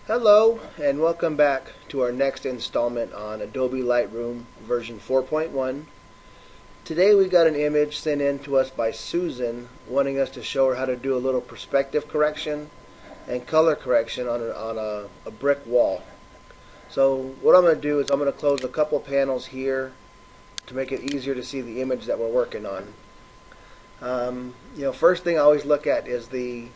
Hello and welcome back to our next installment on Adobe Lightroom version 4.1. Today we got an image sent in to us by Susan wanting us to show her how to do a little perspective correction and color correction on a brick wall. So what I'm going to do is I'm going to close a couple panels here to make it easier to see the image that we're working on. First thing I always look at is the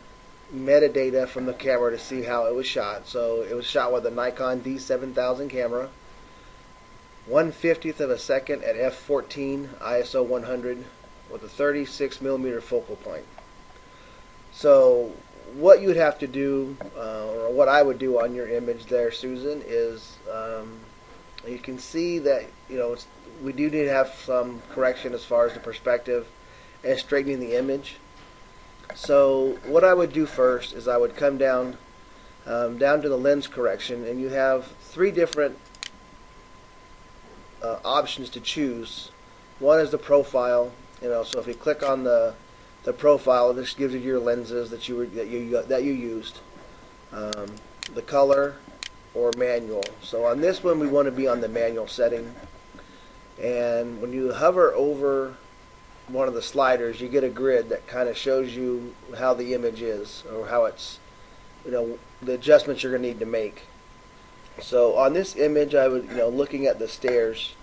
metadata from the camera to see how it was shot. So it was shot with a Nikon D7000 camera, 1/50th of a second at f/14 ISO 100 with a 36mm focal point. So what you would have to do, or what I would do on your image there, Susan, is you can see that we do need to have some correction as far as the perspective and straightening the image. So what I would do first is I would come down to the lens correction, and you have three different options to choose. One is the profile. So if you click on the profile, this gives you your lenses that you used, the color, or manual. So on this one, we want to be on the manual setting, and when you hover over one of the sliders, you get a grid that kind of shows you how the image is, or how it's, the adjustments you're going to need to make. So on this image, I would, looking at the stairs,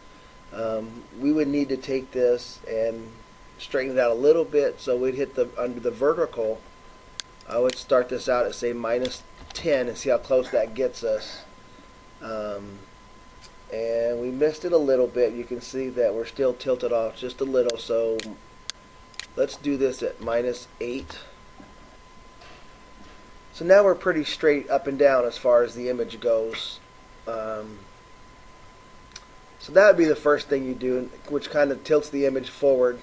we would need to take this and straighten it out a little bit. So we'd hit under the vertical. I would start this out at say -10 and see how close that gets us. And we missed it a little bit. You can see that we're still tilted off just a little, so let's do this at -8. So now we're pretty straight up and down as far as the image goes. So that would be the first thing you do, which kind of tilts the image forward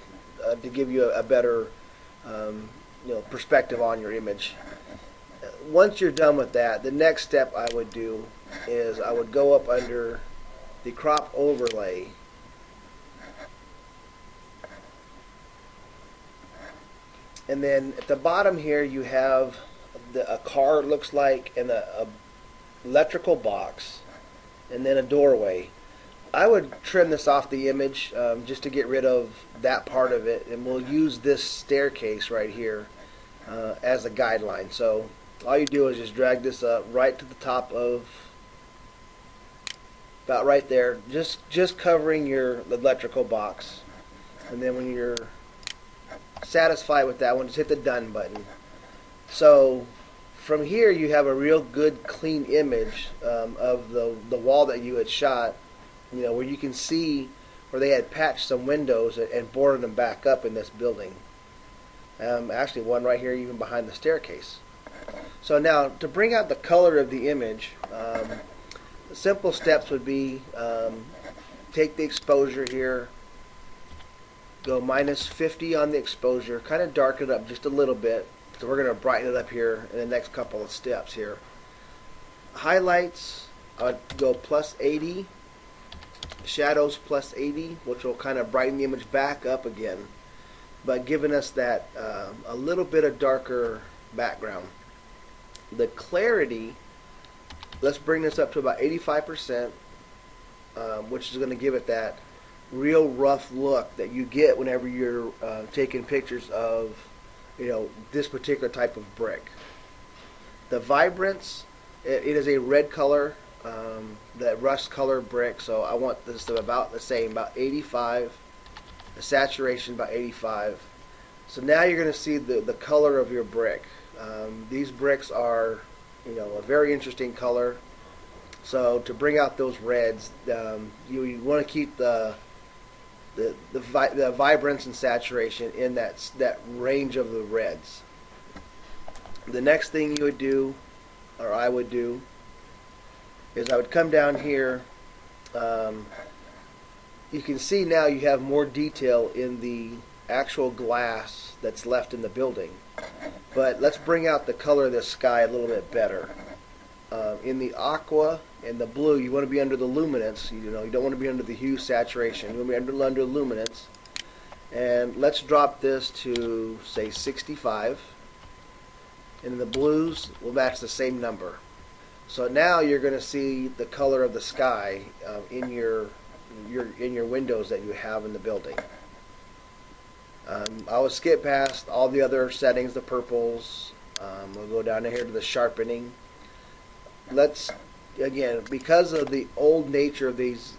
to give you a better perspective on your image. Once you're done with that, the next step I would do is I would go up under the crop overlay, and then at the bottom here you have a car, it looks like, and a electrical box, and then a doorway. I would trim this off the image just to get rid of that part of it, and we'll use this staircase right here as a guideline. So all you do is just drag this up right to the top of, about right there, just covering your electrical box. And then when you're satisfied with that one, just hit the done button. So from here you have a real good clean image of the wall that you had shot, where you can see where they had patched some windows and boarded them back up in this building. Actually one right here even behind the staircase. So now to bring out the color of the image, the simple steps would be take the exposure here, go -50 on the exposure, kind of darken it up just a little bit. So we're going to brighten it up here in the next couple of steps here. Highlights, I'd go +80, shadows +80, which will kind of brighten the image back up again, but giving us that a little bit of darker background. The clarity, let's bring this up to about 85%, which is going to give it that real rough look that you get whenever you're taking pictures of, this particular type of brick. The vibrance, it is a red color, that rust color brick, so I want this to about the same, about 85. The saturation about 85. So now you're going to see the color of your brick. These bricks are, a very interesting color. So to bring out those reds, you want to keep the vibrance and saturation in that range of the reds. The next thing you would do, or I would do, is I would come down here. You can see now you have more detail in the actual glass that's left in the building. But let's bring out the color of the sky a little bit better. In the aqua and the blue, you want to be under the luminance. You don't want to be under the hue saturation. You want to be under luminance. And let's drop this to say 65. And the blues will match the same number. So now you're going to see the color of the sky in your windows that you have in the building. I will skip past all the other settings, the purples. We'll go down here to the sharpening. Let's, again, because of the old nature of these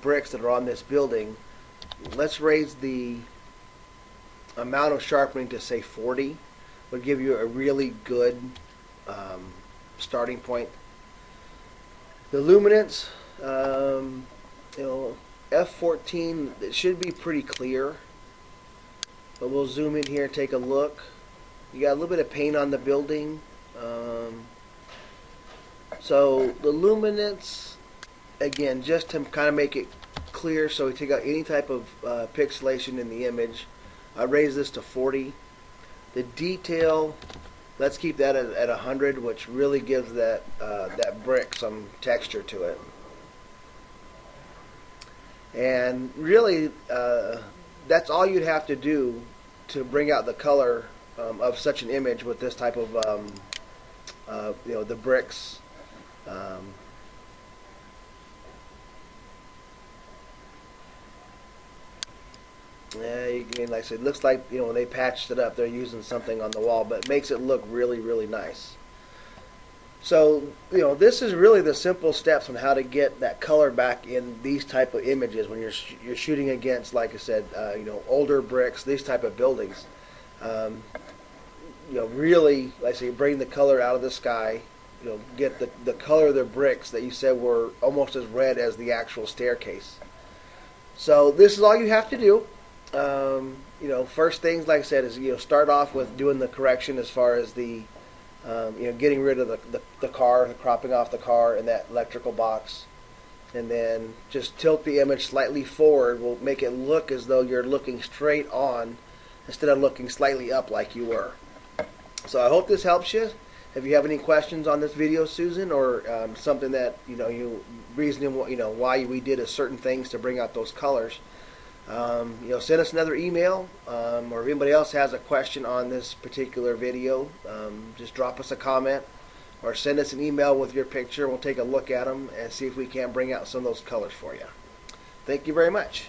bricks that are on this building, let's raise the amount of sharpening to say 40. Would give you a really good starting point. The luminance, F14, it should be pretty clear. But we'll zoom in here and take a look. You got a little bit of paint on the building. So the luminance, again, just to kind of make it clear, so we take out any type of pixelation in the image. I raise this to 40. The detail, let's keep that at 100, which really gives that brick some texture to it. And really, that's all you'd have to do to bring out the color of such an image with this type of, the bricks. Yeah, like I said, it looks like when they patched it up, they're using something on the wall, but it makes it look really, really nice. So this is really the simple steps on how to get that color back in these type of images when you're shooting against, like I said, older bricks, these type of buildings. Really, like I say, bring the color out of the sky. Get the color of the bricks that you said were almost as red as the actual staircase. So this is all you have to do. First things, like I said, is start off with doing the correction as far as the getting rid of the car, the cropping off the car and that electrical box, and then just tilt the image slightly forward. Will make it look as though you're looking straight on instead of looking slightly up like you were. So I hope this helps you. If you have any questions on this video, Susan, or something that reasoning why we did a certain things to bring out those colors, send us another email, or if anybody else has a question on this particular video, just drop us a comment or send us an email with your picture. We'll take a look at them and see if we can bring out some of those colors for you. Thank you very much.